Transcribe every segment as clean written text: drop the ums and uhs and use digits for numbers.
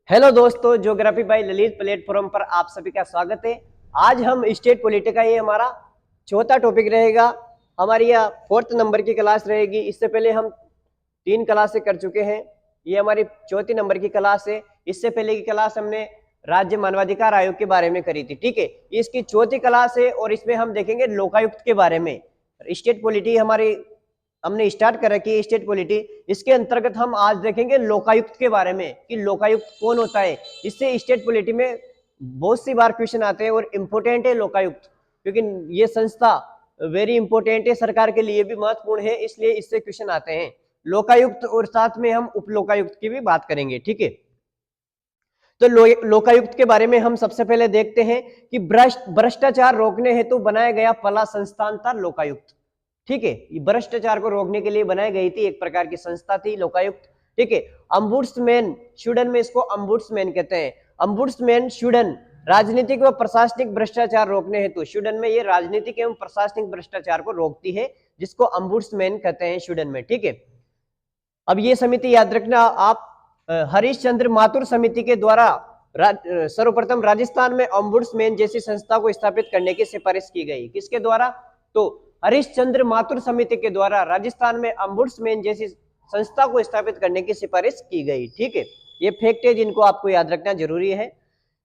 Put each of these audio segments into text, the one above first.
Hello दोस्तों, geography bye Lalit platform पर आप सभी का स्वागत है। आज हम स्टेट पॉलिटी का ये हमारा चौथा टॉपिक रहेगा। हमारी यह 4th नंबर की क्लास रहेगी। इससे पहले हम 3 क्लासें कर चुके हैं। ये हमारी चौथी नंबर की क्लास है। इससे पहले की क्लास हमने राज्य मानवाधिकार आयोग के बारे में करी थी। ठीक है, इसकी चौथी क्लास है और इसमें हम देखेंगे लोकायुक्त के बारे में। स्टेट पॉलिटी हमारी हमने स्टार्ट कर रखी है, स्टेट पॉलिटी। इसके अंतर्गत हम आज देखेंगे लोकायुक्त के बारे में कि लोकायुक्त कौन होता है। इससे स्टेट पॉलिटी में बहुत सी बार क्वेश्चन आते हैं और इम्पोर्टेंट है लोकायुक्त, क्योंकि ये संस्था वेरी इंपॉर्टेंट है, सरकार के लिए भी महत्वपूर्ण है, इसलिए इससे क्वेश्चन आते हैं लोकायुक्त। और साथ में हम उपलोकायुक्त की भी बात करेंगे। ठीक है, तो लोकायुक्त के बारे में हम सबसे पहले देखते हैं कि भ्रष्टाचार रोकने हेतु बनाया गया पहला संस्थान था लोकायुक्त। ठीक है, ये भ्रष्टाचार को रोकने के लिए बनाई गई थी, एक प्रकार की संस्था थी लोकायुक्त। ठीक है, अम्बुड्समैन, स्वीडन में इसको अम्बुड्समैन कहते हैं। अम्बुड्समैन स्वीडन राजनीतिक व प्रशासनिक भ्रष्टाचार रोकने हेतु, स्वीडन में ये राजनीतिक एवं प्रशासनिक भ्रष्टाचार को रोकती है, जिसको अम्बुड्समैन कहते हैं स्वीडन में। ठीक है, अब ये समिति याद रखना आप, हरीशचंद्र माथुर समिति के द्वारा सर्वप्रथम राजस्थान में ओम्बुड्समैन जैसी संस्था को स्थापित करने की सिफारिश की गई। किसके द्वारा? तो हरीशचंद्र माथुर समिति के द्वारा राजस्थान में ओम्बुड्समैन जैसी संस्था को स्थापित करने की सिफारिश की गई। ठीक है, ये फैक्ट है जिनको आपको याद रखना जरूरी है।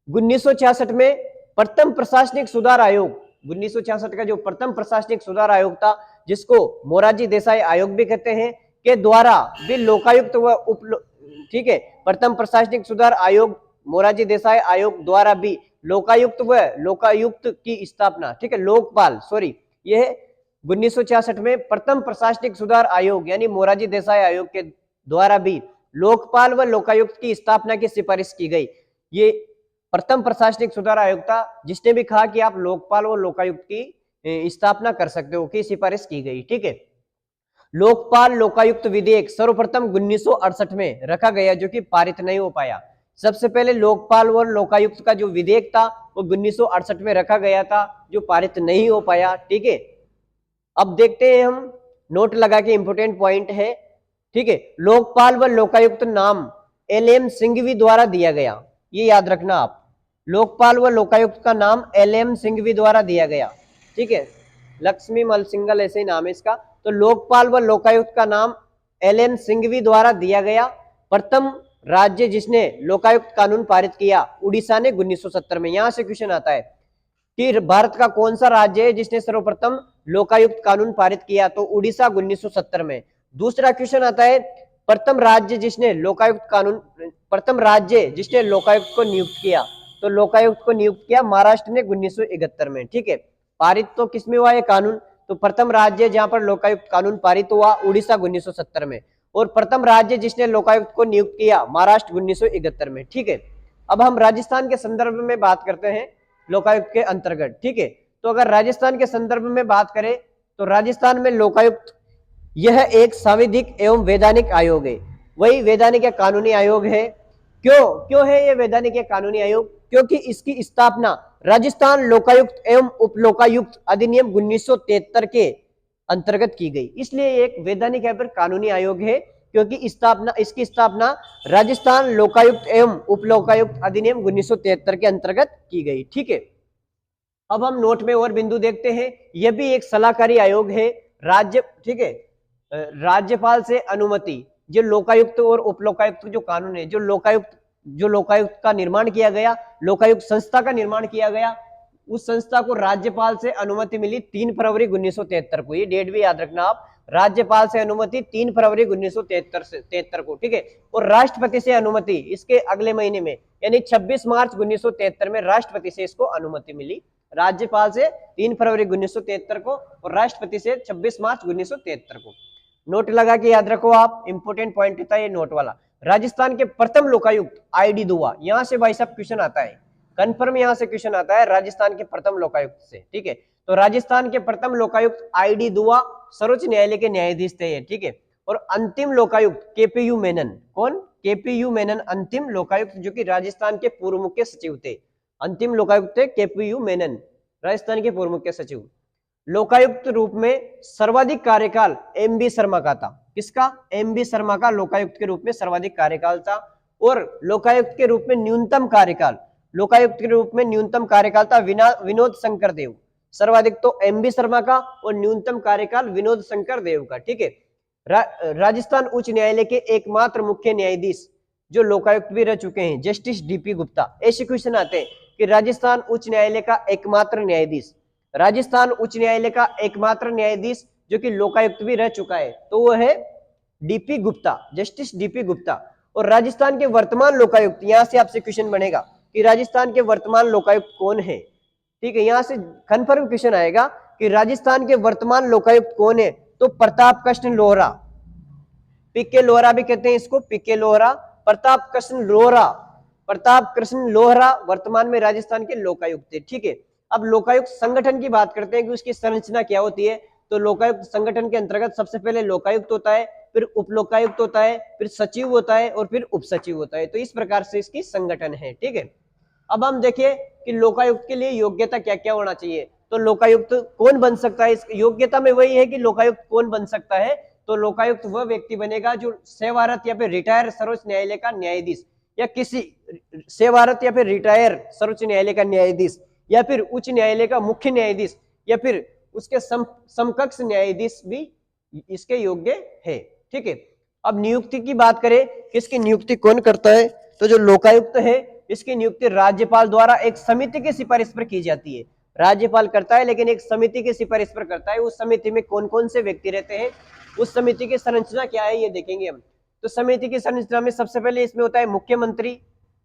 1966 में प्रथम प्रशासनिक सुधार आयोग, 1966 का जो प्रथम प्रशासनिक सुधार आयोग था, जिसको मोरारजी देसाई आयोग भी कहते हैं, के द्वारा भी लोकायुक्त व ठीक है, प्रथम प्रशासनिक सुधार आयोग मोरारजी देसाई आयोग द्वारा भी लोकायुक्त व लोकायुक्त की स्थापना। ठीक है, लोकपाल, सॉरी, यह 1966 में प्रथम प्रशासनिक सुधार आयोग यानी मोरारजी देसाई आयोग के द्वारा भी लोकपाल व लोकायुक्त की स्थापना की सिफारिश की गई। ये प्रथम प्रशासनिक सुधार आयोग था, जिसने भी कहा कि आप लोकपाल व लोकायुक्त की स्थापना कर सकते हो, की सिफारिश की गई। ठीक है, लोकपाल लोकायुक्त विधेयक सर्वप्रथम 1968 में रखा गया, जो कि पारित नहीं हो पाया। सबसे पहले लोकपाल और लोकायुक्त का जो विधेयक था वो 1968 में रखा गया था, जो पारित नहीं हो पाया। ठीक है, अब देखते हैं हम, नोट लगा के इंपोर्टेंट पॉइंट है। ठीक है, लोकपाल व लोकायुक्त नाम एलएम सिंघवी द्वारा दिया गया, ये याद रखना आप। लोकपाल व लोकायुक्त का नाम एलएम सिंघवी द्वारा दिया गया। ठीक है, लक्ष्मी मल सिंगल ऐसे ही नाम है इसका। तो लोकपाल व लोकायुक्त का नाम एलएम सिंघवी द्वारा दिया गया। प्रथम राज्य जिसने लोकायुक्त कानून पारित किया, उड़ीसा ने 1970 में। यहां से क्वेश्चन आता है कि भारत का कौन सा राज्य है जिसने सर्वप्रथम लोकायुक्त कानून पारित किया, तो उड़ीसा 1970 में। दूसरा क्वेश्चन आता है, प्रथम राज्य जिसने लोकायुक्त कानून, प्रथम राज्य जिसने लोकायुक्त को नियुक्त किया, तो लोकायुक्त को नियुक्त किया महाराष्ट्र ने 1971 में। ठीक है, पारित तो किसमें हुआ ये कानून? तो प्रथम राज्य जहां पर लोकायुक्त कानून पारित हुआ, उड़ीसा 1970 में। और प्रथम राज्य जिसने लोकायुक्त को नियुक्त किया, महाराष्ट्र 1971 में। ठीक है, अब हम राजस्थान के संदर्भ में बात करते हैं लोकायुक्त के अंतर्गत। ठीक है, तो अगर राजस्थान के संदर्भ में बात करें तो राजस्थान में लोकायुक्त यह एक सांविधिक एवं वैधानिक आयोग है। वही वैधानिक या कानूनी आयोग है। क्यों है ये वैधानिक या कानूनी आयोग? क्योंकि इसकी स्थापना राजस्थान लोकायुक्त एवं उपलोकायुक्त अधिनियम 1973 के अंतर्गत की गई, इसलिए एक वैधानिक या फिर कानूनी आयोग है, क्योंकि इसकी स्थापना राजस्थान लोकायुक्त एवं उपलोकायुक्त अधिनियम 1973 के अंतर्गत की गई। ठीक है, अब हम नोट में और बिंदु देखते हैं। यह भी एक सलाहकारी आयोग है राज्य। ठीक है, राज्यपाल से अनुमति, जो लोकायुक्त और उपलोकायुक्त जो कानून है, जो लोकायुक्त का निर्माण किया गया, लोकायुक्त संस्था का निर्माण किया गया, उस संस्था को राज्यपाल से अनुमति मिली 3 फरवरी 1973 को। ये डेट भी याद रखना आप, राज्यपाल से अनुमति 3 फरवरी 1973 को। ठीक है, और राष्ट्रपति से अनुमति इसके अगले महीने में, यानी 26 मार्च 1973 में राष्ट्रपति से इसको अनुमति मिली। राज्यपाल से 3 फरवरी 1973 को और राष्ट्रपति से 26 मार्च 1973 को। नोट लगा के याद रखो आप, इंपोर्टेंट पॉइंट था ये नोट वाला। राजस्थान के प्रथम लोकायुक्त आईडी दुआ, यहां से भाई साहब क्वेश्चन आता है, कंफर्म यहां से क्वेश्चन आता है राजस्थान के प्रथम लोकायुक्त से। ठीक है, तो राजस्थान के प्रथम लोकायुक्त आईडी दुआ सर्वोच्च न्यायालय के न्यायाधीश थे। ठीक है, और अंतिम लोकायुक्त केपीयू मेनन। कौन? केपीयू मेनन अंतिम लोकायुक्त, जो कि राजस्थान के पूर्व मुख्य सचिव थे। अंतिम लोकायुक्त थे केपीयू मेनन, राजस्थान के पूर्व मुख्य सचिव। लोकायुक्त रूप में सर्वाधिक कार्यकाल एमबी शर्मा का था। किसका? एमबी शर्मा का लोकायुक्त के रूप में सर्वाधिक कार्यकाल था। और लोकायुक्त के रूप में न्यूनतम कार्यकाल, लोकायुक्त के रूप में न्यूनतम कार्यकाल था विनोद शंकर देव, सर्वाधिक तो एमबी शर्मा का और न्यूनतम कार्यकाल विनोद शंकर देव का। ठीक है, राजस्थान उच्च न्यायालय के एकमात्र मुख्य न्यायाधीश जो लोकायुक्त भी रह चुके हैं जस्टिस डीपी गुप्ता। ऐसे क्वेश्चन आते हैं कि राजस्थान उच्च न्यायालय का एकमात्र न्यायाधीश, राजस्थान उच्च न्यायालय का एकमात्र न्यायाधीश जो कि लोकायुक्त भी रह चुका है, तो वो है DP Gupta, justice DP Gupta. और राजस्थान के वर्तमान लोकायुक्त, यहां से आपसे क्वेश्चन बनेगा कि राजस्थान के वर्तमान लोकायुक्त कौन है। ठीक है, यहां से कन्फर्म क्वेश्चन आएगा कि राजस्थान के वर्तमान लोकायुक्त कौन है, तो प्रताप कृष्ण लोहरा, पीके लोहरा भी कहते हैं इसको, पीके लोहरा, प्रताप कृष्ण लोहरा, प्रताप कृष्ण लोहरा वर्तमान में राजस्थान के लोकायुक्त थे। ठीक है, अब लोकायुक्त संगठन की बात करते हैं कि उसकी संरचना क्या होती है। तो लोकायुक्त संगठन के अंतर्गत सबसे पहले लोकायुक्त होता है, फिर उप लोकायुक्त होता है, फिर सचिव होता है और फिर उप सचिव होता है। तो इस प्रकार से इसकी संगठन है। ठीक है, अब हम देखिए कि लोकायुक्त के लिए योग्यता क्या क्या होना चाहिए। तो लोकायुक्त कौन बन सकता है, इस योग्यता में वही है कि लोकायुक्त कौन बन सकता है। तो लोकायुक्त वह व्यक्ति बनेगा जो सेवारत या फिर रिटायर सर्वोच्च न्यायालय का न्यायाधीश, या किसी सेवारत या फिर रिटायर सर्वोच्च न्यायालय का न्यायाधीश, या फिर उच्च न्यायालय का मुख्य न्यायाधीश, या फिर उसके समकक्ष न्यायाधीश भी इसके योग्य है। ठीक है, अब नियुक्ति की बात करें, किसकी नियुक्ति कौन करता है। तो जो लोकायुक्त है इसकी नियुक्ति राज्यपाल द्वारा एक समिति की सिफारिश पर की जाती है। राज्यपाल करता है लेकिन एक समिति की सिफारिश पर करता है। उस समिति में कौन कौन से व्यक्ति रहते हैं, उस समिति की संरचना क्या है ये देखेंगे हम। तो समिति की संरचना में सबसे पहले इसमें होता है मुख्यमंत्री,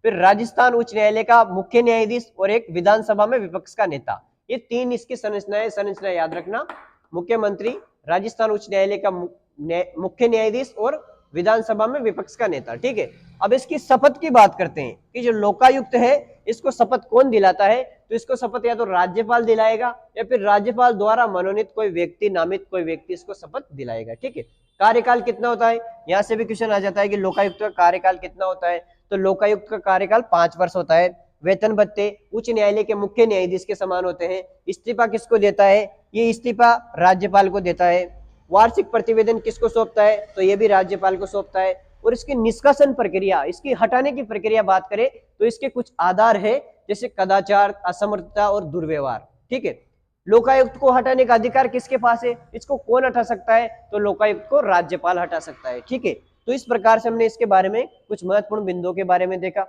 फिर राजस्थान उच्च न्यायालय का मुख्य न्यायाधीश और एक विधानसभा में विपक्ष का नेता। ये तीन इसकी संरचना याद रखना, मुख्यमंत्री, राजस्थान उच्च न्यायालय का मुख्य न्यायाधीश और विधानसभा में विपक्ष का नेता। ठीक है, अब इसकी शपथ की बात करते हैं कि जो लोकायुक्त है इसको शपथ कौन दिलाता है। तो इसको शपथ या तो राज्यपाल दिलाएगा या फिर राज्यपाल द्वारा मनोनीत कोई व्यक्ति, नामित कोई व्यक्ति इसको शपथ दिलाएगा। ठीक है, कार्यकाल कितना होता है, यहां से भी क्वेश्चन आ जाता है कि लोकायुक्त का कार्यकाल कितना होता है। तो लोकायुक्त का कार्यकाल 5 वर्ष होता है। वेतन भत्ते उच्च न्यायालय के मुख्य न्यायाधीश के समान होते हैं। इस्तीफा किसको देता है, ये इस्तीफा राज्यपाल को देता है। वार्षिक प्रतिवेदन किसको सौंपता है, तो ये भी राज्यपाल को सौंपता है। और इसकी निष्कासन प्रक्रिया, इसकी हटाने की प्रक्रिया बात करें तो इसके कुछ आधार है, जैसे कदाचार, असमर्थता और दुर्व्यवहार। ठीक है, लोकायुक्त को हटाने का अधिकार किसके पास है, इसको कौन हटा सकता है, तो लोकायुक्त को राज्यपाल हटा सकता है। ठीक है, तो इस प्रकार से हमने इसके बारे में कुछ महत्वपूर्ण बिंदुओं के बारे में देखा।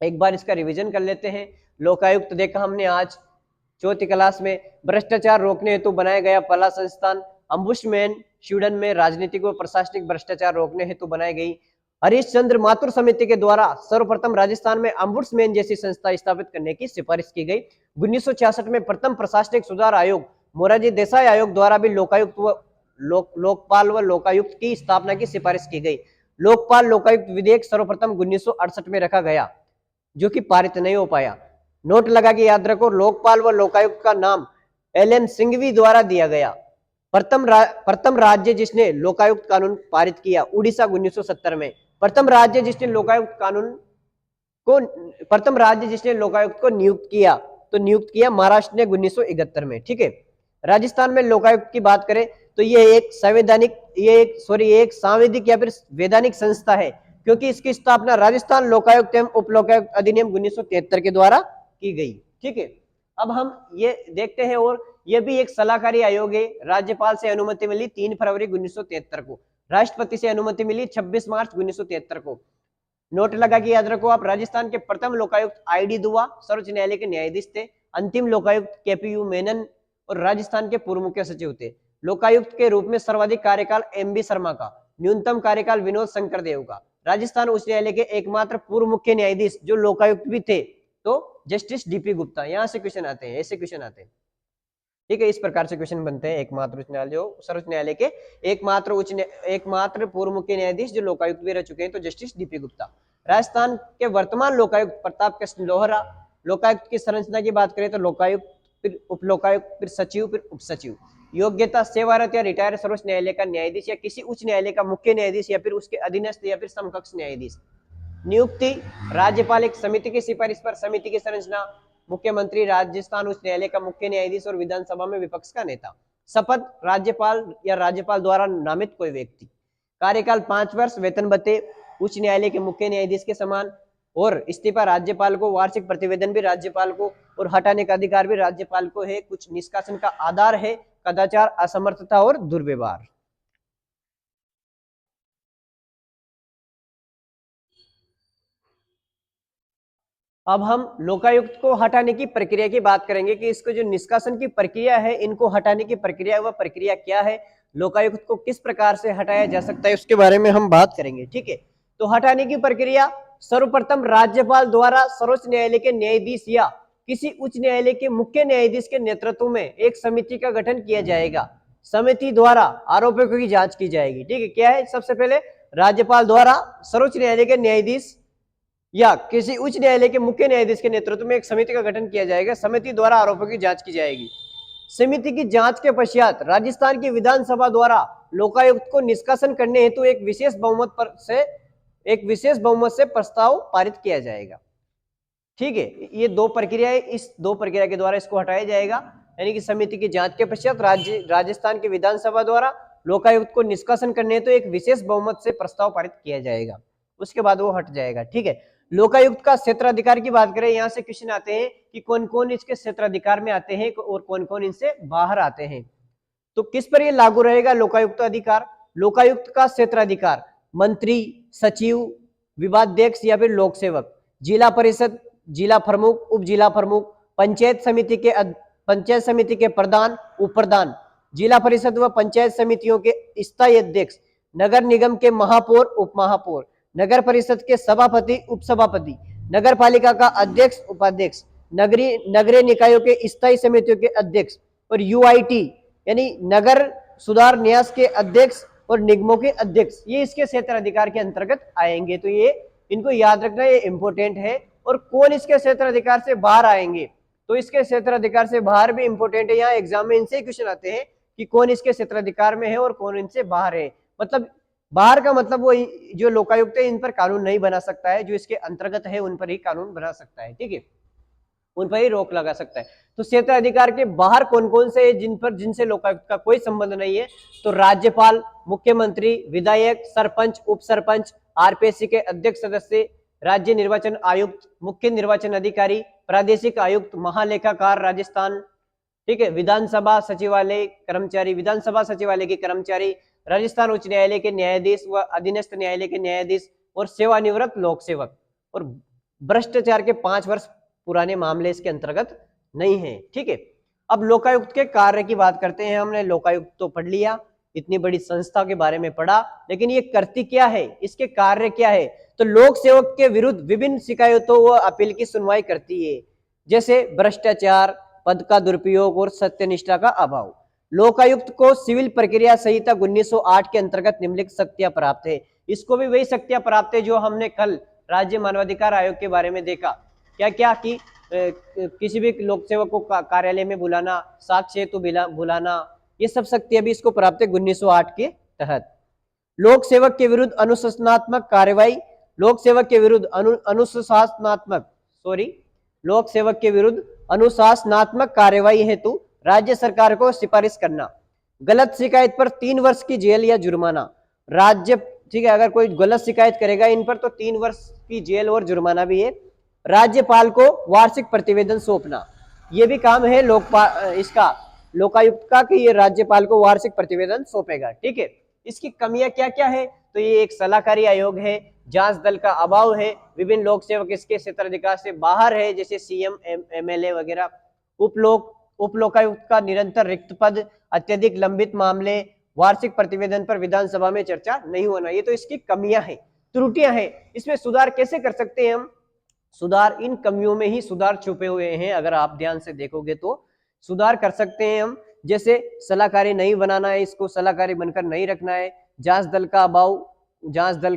एक बार इसका रिवीजन कर लेते हैं। लोकायुक्त देखा हमने आज चौथी क्लास में। भ्रष्टाचार रोकने हेतु बनाया गया पहला संस्थान अम्बुड्समैन स्वीडन में राजनीतिक व प्रशासनिक भ्रष्टाचार रोकने हेतु बनाई गई। हरिश्चंद्र माथुर समिति के द्वारा सर्वप्रथम राजस्थान में अम्बुड्समैन जैसी संस्था स्थापित करने की सिफारिश की गई। 1966 में प्रथम प्रशासनिक सुधार आयोग मोरारजी देसाई आयोग द्वारा भी लोकायुक्त व लोकपाल व लोकायुक्त की स्थापना की सिफारिश की गई। लोकपाल लोकायुक्त विधेयक सर्वप्रथम 1968 में रखा गया जो कि पारित नहीं हो पाया। नोट लगा के याद रखो, लोकपाल व लोकायुक्त का नाम एलएन सिंघवी द्वारा दिया गया। प्रथम राज्य जिसने लोकायुक्त कानून पारित किया उड़ीसा 1970 में। प्रथम राज्य जिसने लोकायुक्त को नियुक्त किया, तो नियुक्त किया महाराष्ट्र ने 1971 में। ठीक है, राजस्थान में लोकायुक्त की बात करें तो ये एक सांविधिक या फिर वैधानिक संस्था है, क्योंकि इसकी स्थापना राजस्थान लोकायुक्त एवं उप लोकायुक्त अधिनियम 1973 के द्वारा की गई। ठीक है, अब हम ये देखते हैं, और यह भी एक सलाहकारी आयोग है। राज्यपाल से अनुमति मिली 3 फरवरी 1973 को, राष्ट्रपति से अनुमति मिली 26 मार्च 1973 को। नोट लगा के याद रखो आप, राजस्थान के प्रथम लोकायुक्त आईडी दुआ सर्वोच्च न्यायालय के न्यायाधीश थे। अंतिम लोकायुक्त केपीयू मेनन और राजस्थान के पूर्व मुख्य सचिव थे। लोकायुक्त के रूप में सर्वाधिक कार्यकाल एमबी शर्मा का, न्यूनतम कार्यकाल विनोद शंकर देव का। राजस्थान उच्च न्यायालय के एकमात्र पूर्व मुख्य न्यायाधीश जो लोकायुक्त भी थे तो जस्टिस डीपी गुप्ता। यहां से क्वेश्चन आते हैं, ऐसे क्वेश्चन आते हैं। ठीक है, इस प्रकार से क्वेश्चन बनते हैं। एकमात्र उच्च न्यायालय जो सर्वोच्च न्यायालय के एकमात्र पूर्व मुख्य न्यायाधीश जो लोकायुक्त भी रह चुके हैं तो जस्टिस डीपी गुप्ता। राजस्थान के वर्तमान लोकायुक्त प्रताप कृष्ण लोहरा। लोकायुक्त की संरचना की बात करें तो लोकायुक्त, फिर उप लोकायुक्त, फिर सचिव, फिर उप सचिव। योग्यता सेवारत या रिटायर सर्वोच्च न्यायालय का न्यायाधीश या किसी उच्च न्यायालय का मुख्य न्यायाधीश या फिर उसके अधीनस्थ या फिर समकक्ष न्यायाधीश। नियुक्ति राज्यपाल एक समिति की सिफारिश पर। समिति की संरचना मुख्यमंत्री, राजस्थान उच्च न्यायालय का मुख्य न्यायाधीश और विधानसभा में विपक्ष का नेता। शपथ राज्यपाल या राज्यपाल द्वारा नामित कोई व्यक्ति। कार्यकाल 5 वर्ष। वेतन भत्ते उच्च न्यायालय के मुख्य न्यायाधीश के समान, और इस्तीफा राज्यपाल को, वार्षिक प्रतिवेदन भी राज्यपाल को, और हटाने का अधिकार भी राज्यपाल को है। कुछ निष्कासन का आधार है कदाचार, असमर्थता और दुर्व्यवहार। अब हम लोकायुक्त को हटाने की प्रक्रिया की बात करेंगे कि इसको जो निष्कासन की प्रक्रिया है, इनको हटाने की प्रक्रिया, वह प्रक्रिया क्या है, लोकायुक्त को किस प्रकार से हटाया जा सकता है, उसके बारे में हम बात करेंगे। ठीक है, तो हटाने की प्रक्रिया सर्वप्रथम राज्यपाल द्वारा सर्वोच्च न्यायालय के न्यायाधीश या किसी उच्च न्यायालय के मुख्य न्यायाधीश के नेतृत्व में एक समिति का गठन किया जाएगा। समिति द्वारा आरोपों की जांच की जाएगी। ठीक है, क्या है, सबसे पहले राज्यपाल द्वारा सर्वोच्च न्यायालय के न्यायाधीश या किसी उच्च न्यायालय के मुख्य न्यायाधीश के नेतृत्व में एक समिति का गठन किया जाएगा। समिति द्वारा आरोपों की जांच की जाएगी। समिति की जांच के पश्चात राजस्थान की विधानसभा द्वारा लोकायुक्त को निष्कासन करने हेतु एक विशेष बहुमत से प्रस्ताव पारित किया जाएगा। ठीक है, ये दो प्रक्रिया है, इस दो प्रक्रिया के द्वारा इसको हटाया जाएगा। यानी कि समिति की जांच के पश्चात राजस्थान की विधानसभा द्वारा लोकायुक्त को निष्कासन करने हेतु एक विशेष बहुमत से प्रस्ताव पारित किया जाएगा, उसके बाद वो हट जाएगा। ठीक है, लोकायुक्त का क्षेत्राधिकार की बात करें, यहां से क्वेश्चन आते हैं कि कौन कौन इसके क्षेत्राधिकार में आते हैं और कौन कौन इनसे बाहर आते हैं। तो किस पर ये लागू रहेगा लोकायुक्त अधिकार? लोकायुक्त का क्षेत्राधिकार मंत्री, सचिव, विभागाध्यक्ष या फिर लोक सेवक, जिला परिषद, जिला प्रमुख, उप जिला प्रमुख, पंचायत समिति के प्रधान, उप प्रधान, जिला परिषद व पंचायत समितियों के स्थायी अध्यक्ष, नगर निगम के महापौर, उप महापौर, नगर परिषद के सभापति, उपसभापति, नगर पालिका का अध्यक्ष, उपाध्यक्ष, नगरीय निकायों के स्थायी समितियों के अध्यक्ष, और यूआईटी यानी नगर सुधार न्यास के अध्यक्ष और निगमों के अध्यक्ष, ये इसके क्षेत्र अधिकार के अंतर्गत आएंगे। तो ये इनको याद रखना, ये इंपोर्टेंट है। और कौन इसके क्षेत्र अधिकार से बाहर आएंगे, तो इसके क्षेत्र अधिकार से बाहर भी इंपोर्टेंट है। यहाँ एग्जाम में इनसे क्वेश्चन आते हैं कि कौन इसके क्षेत्र अधिकार में है और कौन इनसे बाहर है। मतलब बाहर का मतलब वो जो लोकायुक्त है इन पर कानून नहीं बना सकता है, जो इसके अंतर्गत है उन पर ही कानून बना सकता है। ठीक है, उन पर ही रोक लगा सकता है। तो क्षेत्र अधिकार के बाहर कौन कौन से जिनसे लोकायुक्त का कोई संबंध नहीं है, तो राज्यपाल, मुख्यमंत्री, विधायक, सरपंच, उप सरपंच, आरपीएससी के अध्यक्ष सदस्य, राज्य निर्वाचन आयुक्त, मुख्य निर्वाचन अधिकारी, प्रादेशिक आयुक्त, महालेखाकार राजस्थान। ठीक है, विधानसभा सचिवालय कर्मचारी, विधानसभा सचिवालय के कर्मचारी, राजस्थान उच्च न्यायालय के न्यायाधीश व अधीनस्थ न्यायालय के न्यायाधीश, और सेवानिवृत्त लोक सेवक, और भ्रष्टाचार के 5 वर्ष पुराने मामले इसके अंतर्गत नहीं है। ठीक है, अब लोकायुक्त के कार्य की बात करते हैं। हमने लोकायुक्त तो पढ़ लिया, इतनी बड़ी संस्था के बारे में पढ़ा, लेकिन ये करती क्या है, इसके कार्य क्या है? तो लोक सेवक के विरुद्ध विभिन्न शिकायतों व अपील की सुनवाई करती है, जैसे भ्रष्टाचार, पद का दुरुपयोग और सत्यनिष्ठा का अभाव। लोकायुक्त को सिविल प्रक्रिया संहिता 1908 के अंतर्गत निम्नलिखित शक्तियां प्राप्त है। इसको भी वही शक्तियां प्राप्त है जो हमने कल राज्य मानवाधिकार आयोग के बारे में देखा। क्या क्या कि किसी भी लोक सेवक को कार्यालय में बुलाना, साक्ष्य हेतु बुलाना, ये सब शक्तियां भी इसको प्राप्त है 1908 के तहत। लोक सेवक के विरुद्ध अनुशासनात्मक कार्रवाई, लोक सेवक के विरुद्ध अनुशासनात्मक कार्रवाई हेतु राज्य सरकार को सिफारिश करना, गलत शिकायत पर 3 वर्ष की जेल या जुर्माना राज्य। ठीक है, अगर कोई गलत शिकायत करेगा इन पर तो 3 वर्ष की जेल और जुर्माना भी है। राज्यपाल को वार्षिक प्रतिवेदन सौंपना, ये भी काम है इसका लोकायुक्त का कि ये राज्यपाल को वार्षिक प्रतिवेदन सौंपेगा। ठीक है, इसकी कमियां क्या क्या है? तो ये एक सलाहकारी आयोग है, जांच दल का अभाव है, विभिन्न लोक सेवक इसके क्षेत्राधिकार से बाहर है, जैसे सीएम, एमएलए वगैरह। उप लोकायुक्त का निरंतर रिक्त पद, अत्यधिक लंबित मामले, वार्षिक प्रतिवेदन पर विधानसभा में चर्चा नहीं होना, ये तो इसकी कमियां हैं, त्रुटियां हैं। इसमें सुधार कैसे कर सकते हैं हम? सुधार इन कमियों में ही सुधार छुपे हुए हैं। अगर आप ध्यान से देखोगे तो सुधार कर सकते हैं हम, जैसे सलाहकारी नहीं बनाना है, इसको सलाहकारी बनकर नहीं रखना है, जांच दल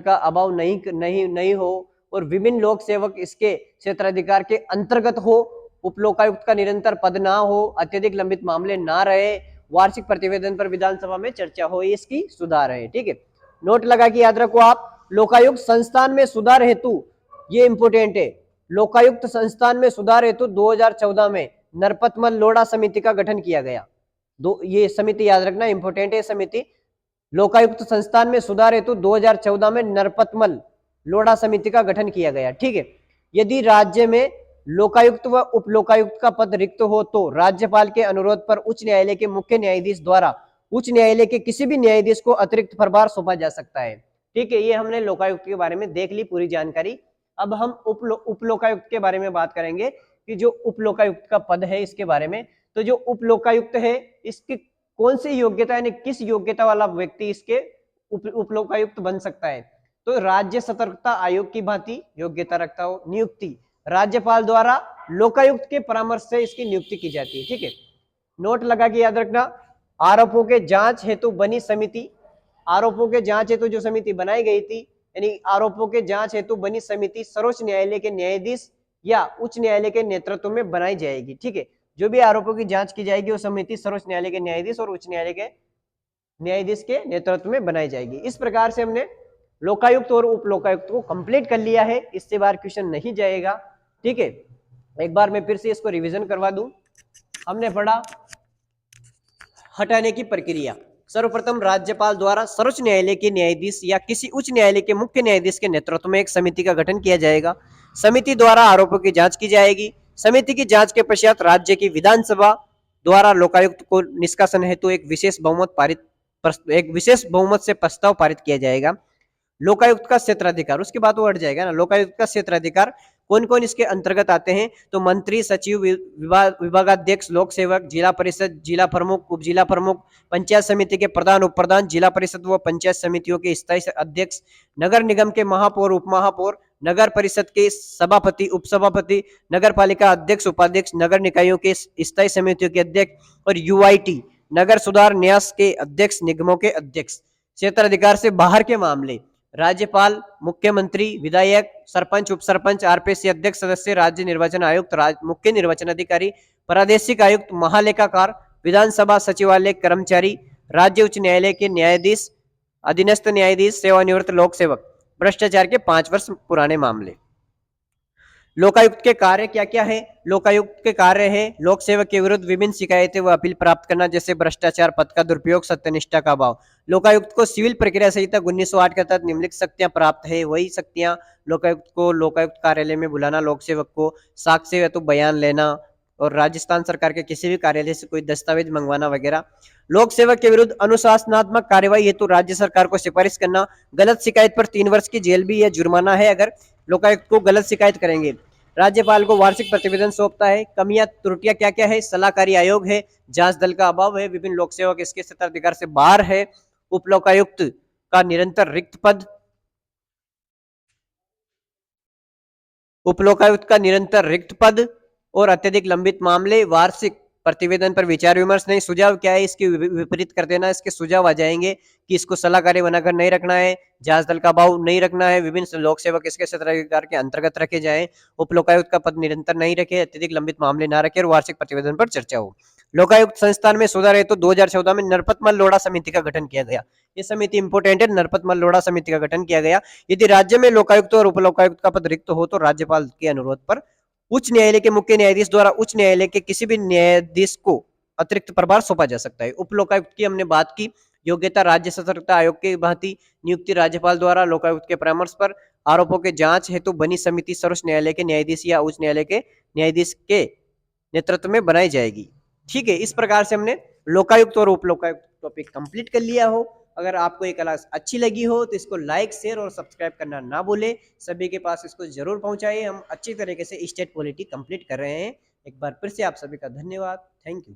का अभाव नहीं हो, और विभिन्न लोक सेवक इसके क्षेत्राधिकार के अंतर्गत हो, उप लोकायुक्त का निरंतर पद ना हो, अत्यधिक लंबित मामले ना रहे, वार्षिक प्रतिवेदन पर विधानसभा में चर्चा हो, इसकी सुधार है। ठीक है, नोट लगा के याद रखो आप। लोकायुक्त संस्थान में सुधार हेतु, ये इंपोर्टेंट है, लोकायुक्त संस्थान में सुधार हेतु 2014 में नरपतमल लोढ़ा समिति का गठन किया गया। ये समिति याद रखना, इंपोर्टेंट है समिति। लोकायुक्त संस्थान में सुधार हेतु 2014 में नरपतमल लोढ़ा समिति का गठन किया गया। ठीक है, यदि राज्य में लोकायुक्त व उप लोकायुक्त का पद रिक्त हो तो राज्यपाल के अनुरोध पर उच्च न्यायालय के मुख्य न्यायाधीश द्वारा उच्च न्यायालय के किसी भी न्यायाधीश को अतिरिक्त प्रभार सौंपा जा सकता है। ठीक है, ये हमने लोकायुक्त के बारे में देख ली पूरी जानकारी। अब हम उप लोकायुक्त के बारे में बात करेंगे कि जो उप लोकायुक्त का पद है इसके बारे में। तो जो उप लोकायुक्त है इसकी कौन सी योग्यता यानी किस योग्यता वाला व्यक्ति इसके उप लोकायुक्त बन सकता है? तो राज्य सतर्कता आयोग की भांति योग्यता रखता हो। नियुक्ति राज्यपाल द्वारा लोकायुक्त के परामर्श से इसकी नियुक्ति की जाती है। ठीक है, नोट लगा के याद रखना। आरोपों के जांच हेतु बनी समिति, आरोपों के जांच हेतु जो समिति बनाई गई थी यानी आरोपों के जांच हेतु बनी समिति सर्वोच्च न्यायालय के न्यायाधीश या उच्च न्यायालय के नेतृत्व में बनाई जाएगी। ठीक है, जो भी आरोपों की जांच की जाएगी वो समिति सर्वोच्च न्यायालय के न्यायाधीश और उच्च न्यायालय के न्यायाधीश के नेतृत्व में बनाई जाएगी। इस प्रकार से हमने लोकायुक्त और उप लोकायुक्त को कंप्लीट कर लिया है, इससे बाहर क्वेश्चन नहीं जाएगा। ठीक है, एक बार मैं फिर से इसको रिवीजन करवा दूं। हमने पढ़ा हटाने की प्रक्रिया। सर्वप्रथम राज्यपाल द्वारा सर्वोच्च न्यायालय के न्यायाधीश या किसी उच्च न्यायालय के मुख्य न्यायाधीश के नेतृत्व में एक समिति का गठन किया जाएगा। समिति द्वारा आरोपों की जांच की जाएगी। समिति की जांच के पश्चात राज्य की विधानसभा द्वारा लोकायुक्त को निष्कासन हेतु एक विशेष बहुमत से प्रस्ताव पारित किया जाएगा। लोकायुक्त का क्षेत्राधिकार, उसके बाद वो हट जाएगा ना। लोकायुक्त का क्षेत्राधिकार कौन कौन इसके अंतर्गत आते हैं? तो मंत्री, सचिव, विभागाध्यक्ष, लोक सेवक, जिला परिषद, जिला प्रमुख, उप जिला प्रमुख, पंचायत समिति के प्रधान, उप प्रधान, जिला परिषद व पंचायत समितियों के स्थायी अध्यक्ष, नगर निगम के महापौर, उप महापौर, नगर परिषद के सभापति, उप सभापति, नगर पालिका अध्यक्ष, उपाध्यक्ष, नगर निकायों के स्थायी समितियों के अध्यक्ष और यूआईटी नगर सुधार न्यास के अध्यक्ष, निगमों के अध्यक्ष। क्षेत्राधिकार से बाहर के मामले राज्यपाल, मुख्यमंत्री, विधायक, सरपंच, उप सरपंच, आरपीसी अध्यक्ष, सदस्य, राज्य निर्वाचन आयुक्त, मुख्य निर्वाचन अधिकारी, प्रादेशिक आयुक्त, महालेखाकार, विधानसभा सचिवालय कर्मचारी, राज्य उच्च न्यायालय के न्यायाधीश, अधीनस्थ न्यायाधीश, सेवानिवृत्त लोक सेवक, भ्रष्टाचार के 5 वर्ष पुराने मामले। लोकायुक्त के कार्य क्या क्या है? लोकायुक्त के कार्य है लोक सेवक के विरुद्ध विभिन्न शिकायतें व अपील प्राप्त करना, जैसे भ्रष्टाचार, पद का दुरुपयोग, सत्यनिष्ठा का अभाव। लोकायुक्त को सिविल प्रक्रिया संहिता 1908 के तहत निम्नलिखित शक्तियां प्राप्त है। वही शक्तियां लोकायुक्त को लोकायुक्त कार्यालय में बुलाना, लोक सेवक को साक्ष्य या तो बयान लेना और राजस्थान सरकार के किसी भी कार्यालय से कोई दस्तावेज मंगवाना वगैरह। लोक सेवक के विरुद्ध अनुशासनात्मक कार्यवाही हेतु राज्य सरकार को सिफारिश करना। गलत शिकायत पर 3 वर्ष की जेल भी या जुर्माना है अगर लोकायुक्त को गलत शिकायत करेंगे। राज्यपाल को वार्षिक प्रतिवेदन सौंपता है। कमियां त्रुटियां क्या क्या है? सलाहकारी आयोग है, जांच दल का अभाव है, विभिन्न लोक सेवक इसके क्षेत्राधिकार से बाहर है, उप लोकायुक्त का निरंतर रिक्त पद, उप लोकायुक्त का निरंतर रिक्त पद और अत्यधिक लंबित मामले। वार्षिक प्रतिवेदन पर विचार विमर्श नहीं। सुझाव क्या है? इसके विपरीत कर देना। इसके सुझाव आ जाएंगे कि इसको सलाहकारी बनाकर नहीं रखना है, जांच दल का अभाव नहीं रखना है, विभिन्न लोक सेवक इसके क्षेत्राधिकार के अंतर्गत रखे जाएं, उप लोकायुक्त का पद निरंतर नहीं रखे, अत्यधिक लंबित मामले ना रखे और वार्षिक प्रतिवेदन पर चर्चा हो। लोकायुक्त संस्थान में सुधार हेतु 2014 में नरपतमल लोढ़ा समिति का गठन किया गया। ये समिति इंपोर्टेंट है, नरपतमल लोढ़ा समिति का गठन किया गया। यदि राज्य में लोकायुक्त और उप लोकायुक्त का पद रिक्त हो तो राज्यपाल के अनुरोध पर उच्च न्यायालय के मुख्य न्यायाधीश द्वारा उच्च न्यायालय के किसी भी न्यायाधीश को अतिरिक्त प्रभार सौंपा जा सकता है। उप लोकायुक्त की हमने बात की। योग्यता राज्य सतर्कता आयोग की भांति नियुक्ति राज्यपाल द्वारा लोकायुक्त के परामर्श पर आरोपों के जांच हेतु बनी समिति सर्वोच्च न्यायालय के न्यायाधीश या उच्च न्यायालय के न्यायाधीश के नेतृत्व में बनाई जाएगी। ठीक है, इस प्रकार से हमने लोकायुक्त और उप लोकायुक्त टॉपिक कंप्लीट कर लिया हो। अगर आपको ये क्लास अच्छी लगी हो तो इसको लाइक, शेयर और सब्सक्राइब करना ना भूले। सभी के पास इसको जरूर पहुंचाइए। हम अच्छी तरीके से स्टेट पॉलिटी कंप्लीट कर रहे हैं। एक बार फिर से आप सभी का धन्यवाद। Thank you.